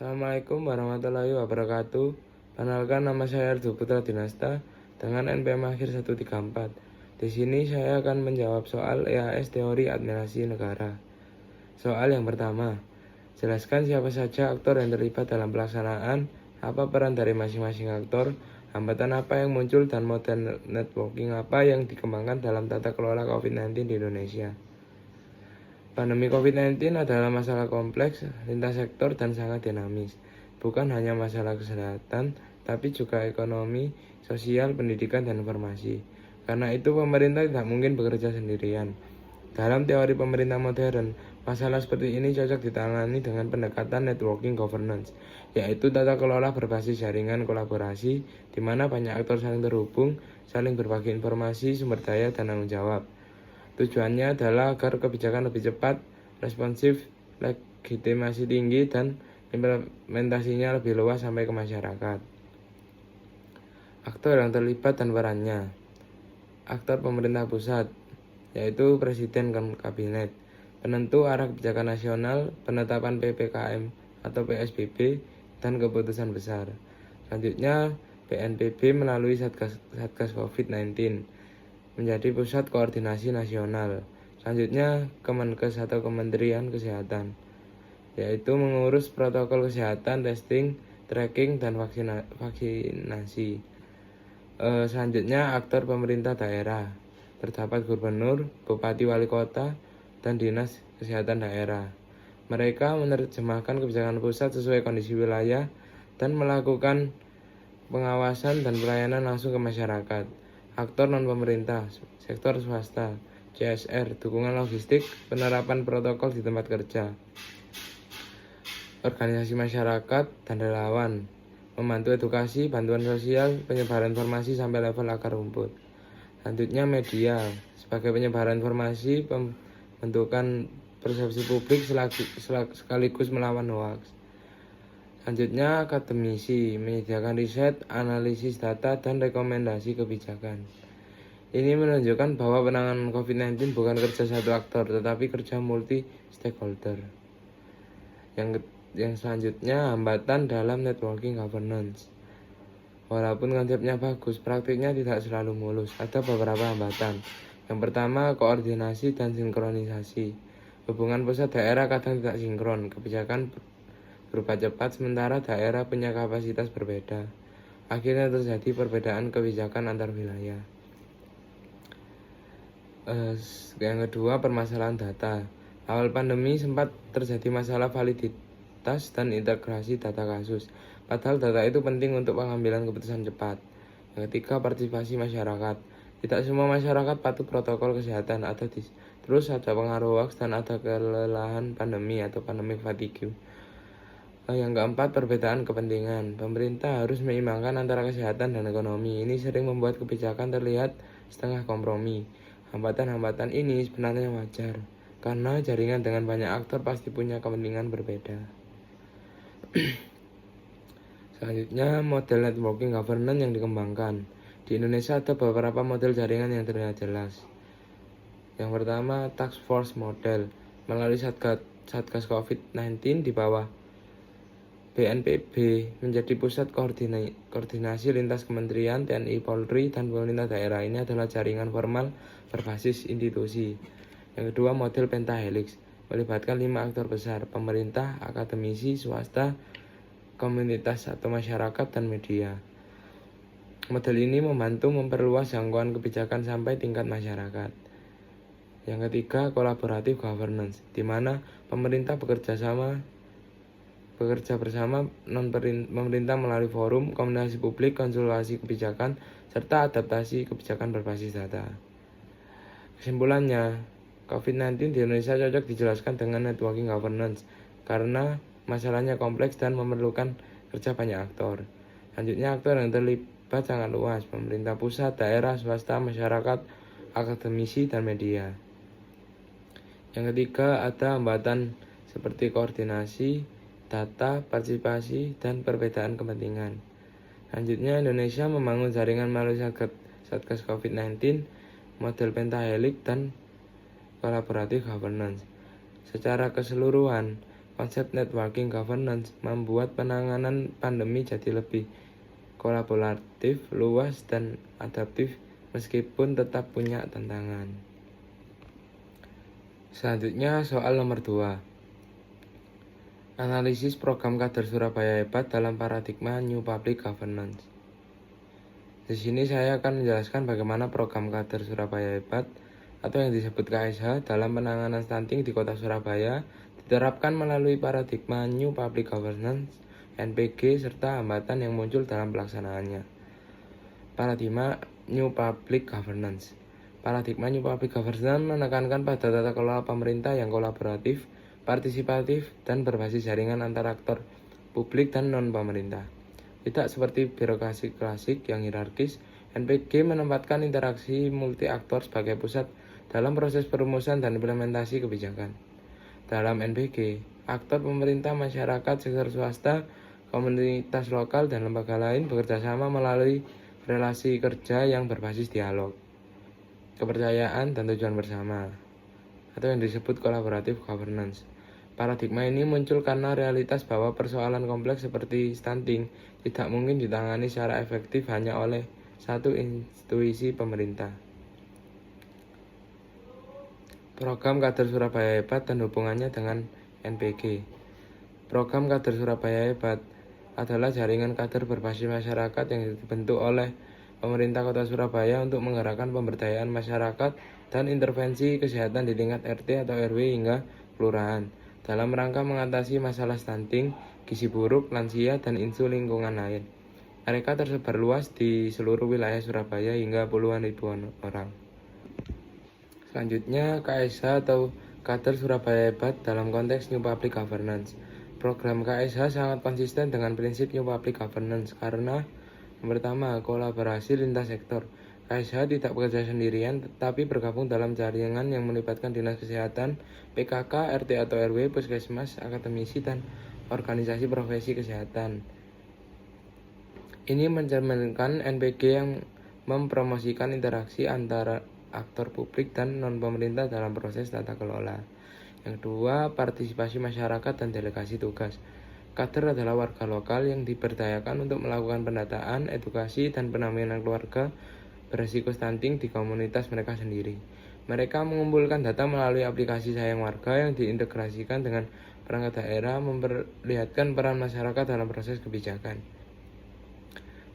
Assalamualaikum warahmatullahi wabarakatuh. Perkenalkan, nama saya Arju Putra Dinasta dengan NPM akhir 134. Di sini saya akan menjawab soal EAS Teori Administrasi Negara. Soal yang pertama, jelaskan siapa saja aktor yang terlibat dalam pelaksanaan, apa peran dari masing-masing aktor, hambatan apa yang muncul, dan model networking apa yang dikembangkan dalam tata kelola COVID-19 di Indonesia. Pandemi COVID-19 adalah masalah kompleks, lintas sektor, dan sangat dinamis. Bukan hanya masalah kesehatan, tapi juga ekonomi, sosial, pendidikan, dan informasi. Karena itu pemerintah tidak mungkin bekerja sendirian. Dalam teori pemerintah modern, masalah seperti ini cocok ditangani dengan pendekatan networking governance, yaitu tata kelola berbasis jaringan kolaborasi, di mana banyak aktor saling terhubung, saling berbagi informasi, sumber daya, dan tanggung jawab. Tujuannya adalah agar kebijakan lebih cepat, responsif, legitimasi tinggi, dan implementasinya lebih luas sampai ke masyarakat. Aktor yang terlibat dan perannya. Aktor pemerintah pusat, yaitu Presiden dan Kabinet, penentu arah kebijakan nasional, penetapan PPKM atau PSBB, dan keputusan besar. Selanjutnya, BNPB melalui Satgas COVID-19 menjadi pusat koordinasi nasional. Selanjutnya, Kemenkes atau Kementerian Kesehatan, yaitu mengurus protokol kesehatan, testing, tracking, dan vaksinasi. Selanjutnya, aktor pemerintah daerah, terdapat gubernur, bupati, wali kota, dan dinas kesehatan daerah. Mereka menerjemahkan kebijakan pusat sesuai kondisi wilayah dan melakukan pengawasan dan pelayanan langsung ke masyarakat. Aktor non-pemerintah, sektor swasta, CSR, dukungan logistik, penerapan protokol di tempat kerja. Organisasi masyarakat dan relawan, membantu edukasi, bantuan sosial, penyebaran informasi sampai level akar rumput. Selanjutnya media, sebagai penyebaran informasi, pembentukan persepsi publik sekaligus melawan hoaks. Selanjutnya akademisi, menyediakan riset, analisis data, dan rekomendasi kebijakan. Ini menunjukkan bahwa penanganan COVID-19 bukan kerja satu aktor, tetapi kerja multi stakeholder. Yang selanjutnya, hambatan dalam networking governance. Walaupun konsepnya bagus, praktiknya tidak selalu mulus. Ada beberapa hambatan. Yang pertama, koordinasi dan sinkronisasi. Hubungan pusat daerah kadang tidak sinkron, kebijakan berubah cepat sementara daerah punya kapasitas berbeda. Akhirnya terjadi perbedaan kebijakan antar wilayah. Yang kedua, permasalahan data. Awal pandemi sempat terjadi masalah validitas dan integrasi data kasus. Padahal data itu penting untuk pengambilan keputusan cepat. Yang ketiga, partisipasi masyarakat. Tidak semua masyarakat patuh protokol kesehatan. Terus ada pengaruh hoaks dan ada kelelahan pandemi atau pandemic fatigue. Yang keempat, perbedaan kepentingan. Pemerintah harus menyeimbangkan antara kesehatan dan ekonomi. Ini sering membuat kebijakan terlihat setengah kompromi. Hambatan-hambatan ini sebenarnya wajar, karena jaringan dengan banyak aktor pasti punya kepentingan berbeda. Selanjutnya, model networking governance yang dikembangkan. Di Indonesia ada beberapa model jaringan yang terlihat jelas. Yang pertama, task force model. Melalui Satgas COVID-19 di bawah BNPB menjadi pusat koordinasi lintas kementerian, TNI, Polri, dan pemerintah daerah. Ini adalah jaringan formal berbasis institusi. Yang kedua, model pentahelix, melibatkan 5 aktor besar: pemerintah, akademisi, swasta, komunitas atau masyarakat, dan media. Model ini membantu memperluas jangkauan kebijakan sampai tingkat masyarakat. Yang ketiga, collaborative governance, di mana pemerintah bekerja bersama pemerintah melalui forum, komunikasi publik, konsultasi kebijakan, serta adaptasi kebijakan berbasis data. Kesimpulannya, COVID-19 di Indonesia cocok dijelaskan dengan networking governance karena masalahnya kompleks dan memerlukan kerja banyak aktor. Selanjutnya, aktor yang terlibat sangat luas: pemerintah pusat, daerah, swasta, masyarakat, akademisi, dan media. Yang ketiga, ada hambatan seperti koordinasi, data, partisipasi, dan perbedaan kepentingan. Selanjutnya, Indonesia membangun jaringan melalui Satgas COVID-19, model pentahelix, dan collaborative governance. Secara keseluruhan, Konsep networking governance membuat penanganan pandemi jadi lebih kolaboratif, luas, dan adaptif meskipun tetap punya tantangan. Selanjutnya soal nomor 2. Analisis program kader Surabaya Hebat dalam paradigma New Public Governance. Di sini saya akan menjelaskan bagaimana program kader Surabaya Hebat atau yang disebut KSH dalam penanganan stunting di Kota Surabaya diterapkan melalui paradigma New Public Governance (NPG) serta hambatan yang muncul dalam pelaksanaannya. Paradigma New Public Governance. Paradigma New Public Governance menekankan pada tata kelola pemerintah yang kolaboratif, partisipatif, dan berbasis jaringan antar aktor publik dan non-pemerintah. Tidak seperti birokrasi klasik yang hierarkis, NPG menempatkan interaksi multi-aktor sebagai pusat dalam proses perumusan dan implementasi kebijakan. Dalam NPG, aktor pemerintah, masyarakat, sektor swasta, komunitas lokal, dan lembaga lain bekerja sama melalui relasi kerja yang berbasis dialog, kepercayaan, dan tujuan bersama, atau yang disebut collaborative governance. Paradigma ini muncul karena realitas bahwa persoalan kompleks seperti stunting tidak mungkin ditangani secara efektif hanya oleh satu institusi pemerintah. Program Kader Surabaya Hebat dan hubungannya dengan NPG. Program Kader Surabaya Hebat adalah jaringan kader berbasis masyarakat yang dibentuk oleh pemerintah Kota Surabaya untuk menggerakkan pemberdayaan masyarakat dan intervensi kesehatan di tingkat RT atau RW hingga kelurahan dalam rangka mengatasi masalah stunting, gizi buruk, lansia, dan isu lingkungan lain. Mereka tersebar luas di seluruh wilayah Surabaya hingga puluhan ribu orang. Selanjutnya, KSH atau Kader Surabaya Hebat dalam konteks New Public Governance. Program KSH sangat konsisten dengan prinsip New Public Governance karena yang pertama, kolaborasi lintas sektor. KSH tidak bekerja sendirian, tetapi bergabung dalam jaringan yang melibatkan Dinas Kesehatan, PKK, RT atau RW, Puskesmas, akademisi, dan organisasi profesi kesehatan. Ini mencerminkan NPG yang mempromosikan interaksi antara aktor publik dan non-pemerintah dalam proses tata kelola. Yang kedua, partisipasi masyarakat dan delegasi tugas. Kader adalah warga lokal yang diberdayakan untuk melakukan pendataan, edukasi, dan pendampingan keluarga beresiko stunting di komunitas mereka sendiri. Mereka mengumpulkan data melalui aplikasi Sayang Warga yang diintegrasikan dengan perangkat daerah, memperlihatkan peran masyarakat dalam proses kebijakan.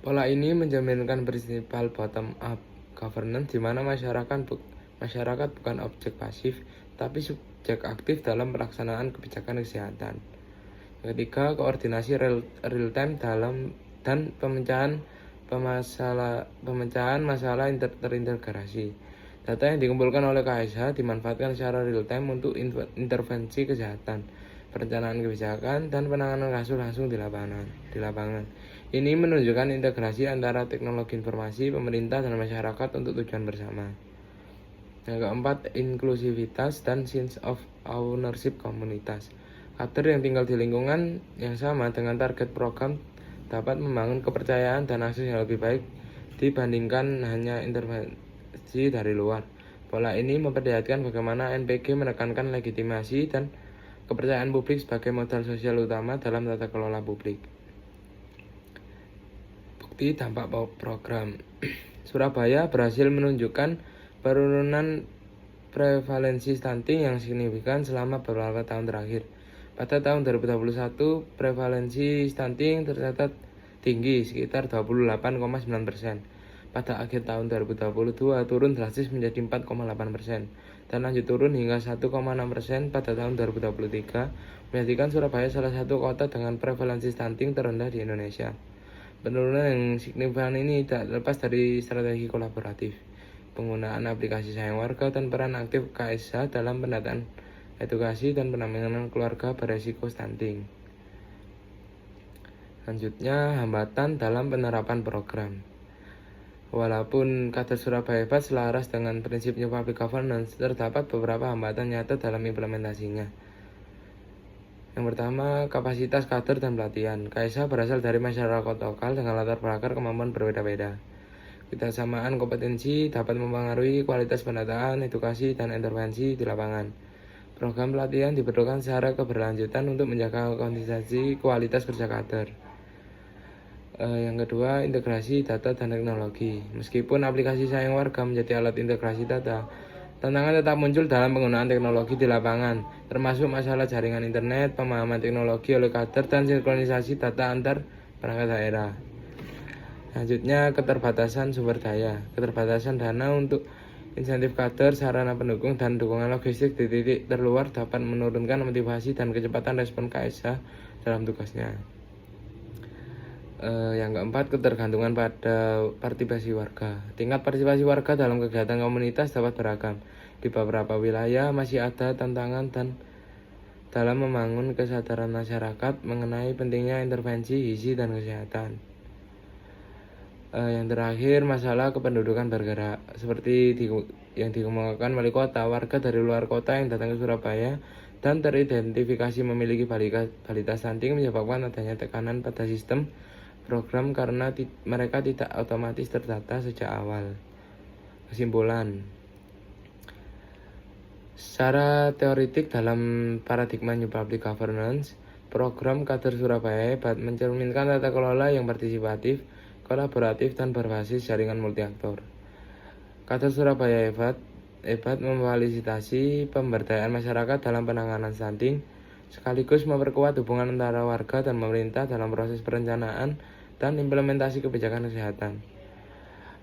Pola ini mencerminkan prinsip bottom-up governance di mana masyarakat bukan objek pasif, tapi subjek aktif dalam pelaksanaan kebijakan kesehatan. Yang ketiga, koordinasi real-time dan pemecahan masalah terintegrasi. Data yang dikumpulkan oleh KSH dimanfaatkan secara real-time untuk intervensi kesehatan, perencanaan kebijakan, dan penanganan kasus langsung di lapangan. Ini menunjukkan integrasi antara teknologi informasi, pemerintah, dan masyarakat untuk tujuan bersama. Yang keempat, inklusivitas dan sense of ownership komunitas. Kader yang tinggal di lingkungan yang sama dengan target program dapat membangun kepercayaan dan akses yang lebih baik dibandingkan hanya intervensi dari luar. Pola ini memperlihatkan bagaimana NPG menekankan legitimasi dan kepercayaan publik sebagai modal sosial utama dalam tata kelola publik. Bukti dampak program. Surabaya berhasil menunjukkan penurunan prevalensi stunting yang signifikan selama beberapa tahun terakhir. Pada tahun 2021, prevalensi stunting tercatat tinggi, sekitar 28,9%. Pada akhir tahun 2022, turun drastis menjadi 4,8%, dan lanjut turun hingga 1,6% pada tahun 2023, menjadikan Surabaya salah satu kota dengan prevalensi stunting terendah di Indonesia. Penurunan yang signifikan ini tak lepas dari strategi kolaboratif, penggunaan aplikasi Sayang Warga, dan peran aktif KSH dalam pendataan edukasi dan pendampingan keluarga beresiko stunting. Selanjutnya, hambatan dalam penerapan program. Walaupun Kader Surabaya Hebat selaras dengan prinsip New Public Governance, terdapat beberapa hambatan nyata dalam implementasinya. Yang pertama, kapasitas kader dan pelatihan. KSH berasal dari masyarakat lokal dengan latar belakang kemampuan berbeda-beda. Kesamaan kompetensi dapat mempengaruhi kualitas pendataan, edukasi, dan intervensi di lapangan. Program pelatihan diperlukan secara keberlanjutan untuk menjaga konsistensi kualitas kerja kader. Yang kedua, integrasi data dan teknologi. Meskipun aplikasi Sayang Warga menjadi alat integrasi data, tantangan tetap muncul dalam penggunaan teknologi di lapangan, termasuk masalah jaringan internet, pemahaman teknologi oleh kader, dan sinkronisasi data antar perangkat daerah. Selanjutnya, keterbatasan sumber daya. Keterbatasan dana untuk insentif kader, sarana pendukung, dan dukungan logistik di titik terluar dapat menurunkan motivasi dan kecepatan respon KSH dalam tugasnya. Yang keempat, ketergantungan pada partisipasi warga. Tingkat partisipasi warga dalam kegiatan komunitas dapat beragam. Di beberapa wilayah masih ada tantangan dan dalam membangun kesadaran masyarakat mengenai pentingnya intervensi gizi dan kesehatan. Yang terakhir, masalah kependudukan bergerak. Seperti yang dikemukakan wali kota, warga dari luar kota yang datang ke Surabaya dan teridentifikasi memiliki balita stunting menyebabkan adanya tekanan pada sistem program karena mereka tidak otomatis terdata sejak awal. Kesimpulan, secara teoritik dalam paradigma New Public Governance, program Kader Surabaya hebat mencerminkan tata kelola yang partisipatif, kolaboratif, dan berbasis jaringan multi-aktor. Kader Surabaya hebat memfasilitasi pemberdayaan masyarakat dalam penanganan stunting, sekaligus memperkuat hubungan antara warga dan pemerintah dalam proses perencanaan dan implementasi kebijakan kesehatan.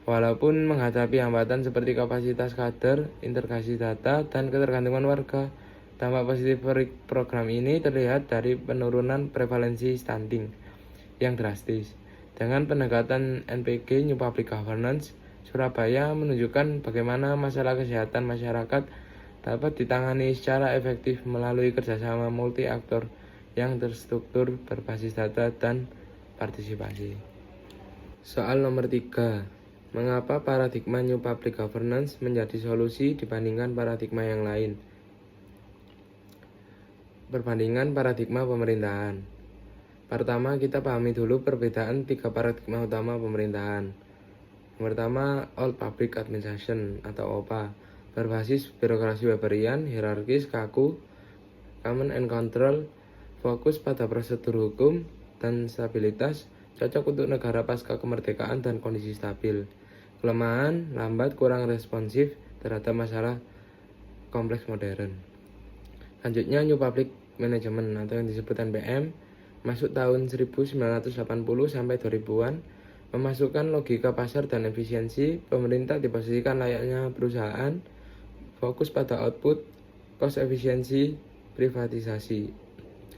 Walaupun menghadapi hambatan seperti kapasitas kader, integrasi data, dan ketergantungan warga, dampak positif program ini terlihat dari penurunan prevalensi stunting yang drastis. Dengan pendekatan NPG New Public Governance, Surabaya menunjukkan bagaimana masalah kesehatan masyarakat dapat ditangani secara efektif melalui kerjasama multi-aktor yang terstruktur, berbasis data, dan partisipasi. Soal nomor 3. Mengapa paradigma New Public Governance menjadi solusi dibandingkan paradigma yang lain? Perbandingan paradigma pemerintahan. Pertama, kita pahami dulu perbedaan 3 paradigma utama pemerintahan. Yang pertama, Old Public Administration atau OPA, berbasis birokrasi Weberian, hierarkis, kaku, command and control, fokus pada prosedur hukum dan stabilitas, cocok untuk negara pasca kemerdekaan dan kondisi stabil. Kelemahan, lambat, kurang responsif terhadap masalah kompleks modern. Selanjutnya, New Public Management atau yang disebut NPM, masuk tahun 1980 sampai 2000-an, memasukkan logika pasar dan efisiensi. Pemerintah diposisikan layaknya perusahaan, fokus pada output, cost efisiensi, privatisasi.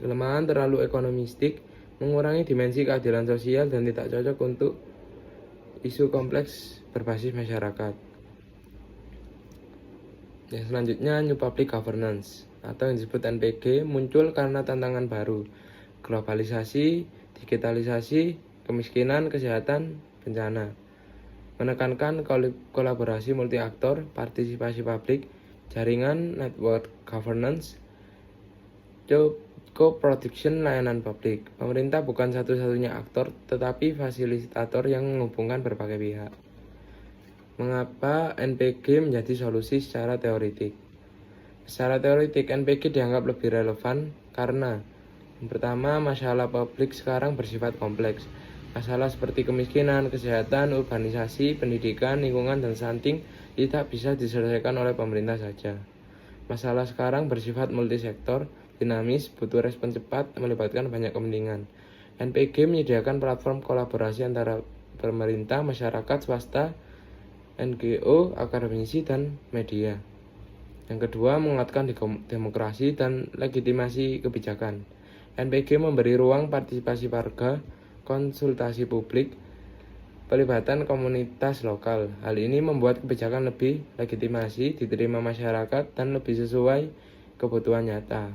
Kelemahan terlalu ekonomistik, mengurangi dimensi keadilan sosial dan tidak cocok untuk isu kompleks berbasis masyarakat. Yang selanjutnya, New Public Governance atau yang disebut NPG muncul karena tantangan baru, globalisasi, digitalisasi, kemiskinan, kesehatan, bencana. Menekankan kolaborasi multi-aktor, partisipasi publik, jaringan, network governance, co-production layanan publik. Pemerintah bukan satu-satunya aktor, tetapi fasilitator yang menghubungkan berbagai pihak. Mengapa NPG menjadi solusi secara teoritik? Secara teoritik, NPG dianggap lebih relevan karena yang pertama, masalah publik sekarang bersifat kompleks. Masalah seperti kemiskinan, kesehatan, urbanisasi, pendidikan, lingkungan, dan stunting tidak bisa diselesaikan oleh pemerintah saja. Masalah sekarang bersifat multisektor, dinamis, butuh respon cepat, melibatkan banyak kepentingan. NPG menyediakan platform kolaborasi antara pemerintah, masyarakat, swasta, NGO, akademisi, dan media. Yang kedua, menguatkan demokrasi dan legitimasi kebijakan. NPG memberi ruang partisipasi warga, konsultasi publik, pelibatan komunitas lokal. Hal ini membuat kebijakan lebih legitimasi, diterima masyarakat, dan lebih sesuai kebutuhan nyata.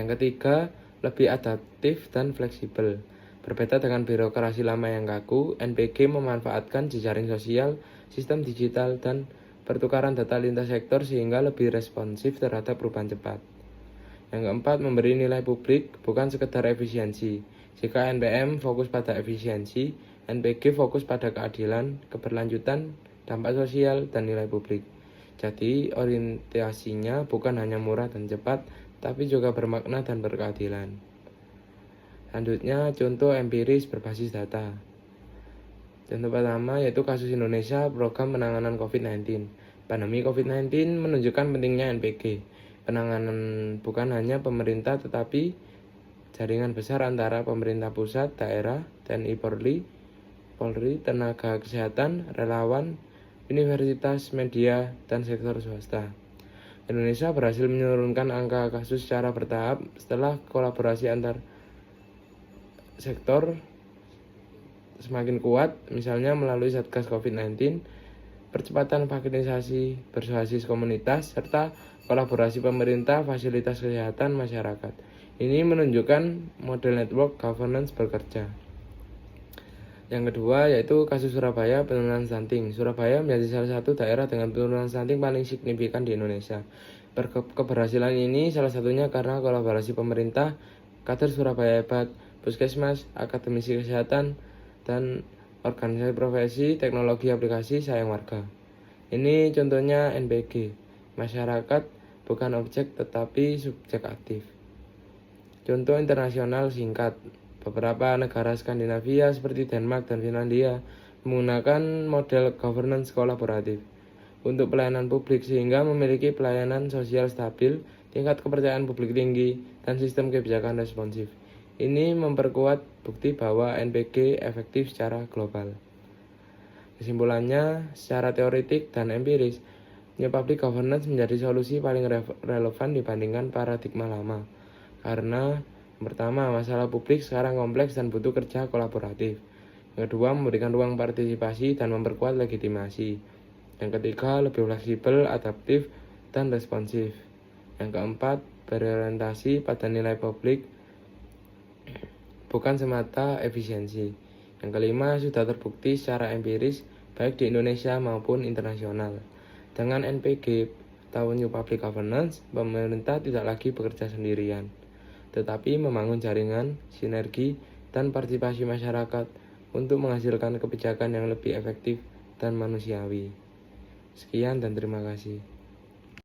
Yang ketiga, lebih adaptif dan fleksibel. Berbeda dengan birokrasi lama yang kaku, NPG memanfaatkan jejaring sosial, sistem digital, dan pertukaran data lintas sektor sehingga lebih responsif terhadap perubahan cepat. Yang keempat, memberi nilai publik, bukan sekedar efisiensi. Jika NPM fokus pada efisiensi, NPG fokus pada keadilan, keberlanjutan, dampak sosial, dan nilai publik. Jadi orientasinya bukan hanya murah dan cepat, tapi juga bermakna dan berkeadilan. Selanjutnya, contoh empiris berbasis data. Contoh pertama yaitu kasus Indonesia program penanganan COVID-19. Pandemi COVID-19 menunjukkan pentingnya NPG. Penanganan bukan hanya pemerintah tetapi jaringan besar antara pemerintah pusat, daerah, TNI Polri, tenaga kesehatan, relawan, universitas, media, dan sektor swasta. Indonesia berhasil menurunkan angka kasus secara bertahap setelah kolaborasi antar sektor semakin kuat, misalnya melalui Satgas COVID-19, percepatan vaksinasi berbasis komunitas, serta kolaborasi pemerintah, fasilitas kesehatan, masyarakat. Ini menunjukkan model network governance bekerja. Yang kedua yaitu kasus Surabaya penurunan stunting. Surabaya menjadi salah satu daerah dengan penurunan stunting paling signifikan di Indonesia. Keberhasilan ini salah satunya karena kolaborasi pemerintah, kader Surabaya Hebat, puskesmas, akademisi kesehatan, dan organisasi profesi, teknologi aplikasi sayang warga. Ini contohnya NPG, masyarakat bukan objek tetapi subjek aktif. Contoh internasional singkat, beberapa negara Skandinavia seperti Denmark dan Finlandia menggunakan model governance kolaboratif untuk pelayanan publik sehingga memiliki pelayanan sosial stabil, tingkat kepercayaan publik tinggi, dan sistem kebijakan responsif. Ini memperkuat bukti bahwa NPG efektif secara global. Kesimpulannya, secara teoretik dan empiris, New Public Governance menjadi solusi paling relevan dibandingkan paradigma lama. Karena, yang pertama, masalah publik sekarang kompleks dan butuh kerja kolaboratif. Yang kedua, memberikan ruang partisipasi dan memperkuat legitimasi. Yang ketiga, lebih fleksibel, adaptif, dan responsif. Yang keempat, berorientasi pada nilai publik, bukan semata efisiensi. Yang kelima, sudah terbukti secara empiris baik di Indonesia maupun internasional. Dengan NPG atau New Public Governance, pemerintah tidak lagi bekerja sendirian, tetapi membangun jaringan, sinergi, dan partisipasi masyarakat untuk menghasilkan kebijakan yang lebih efektif dan manusiawi. Sekian dan terima kasih.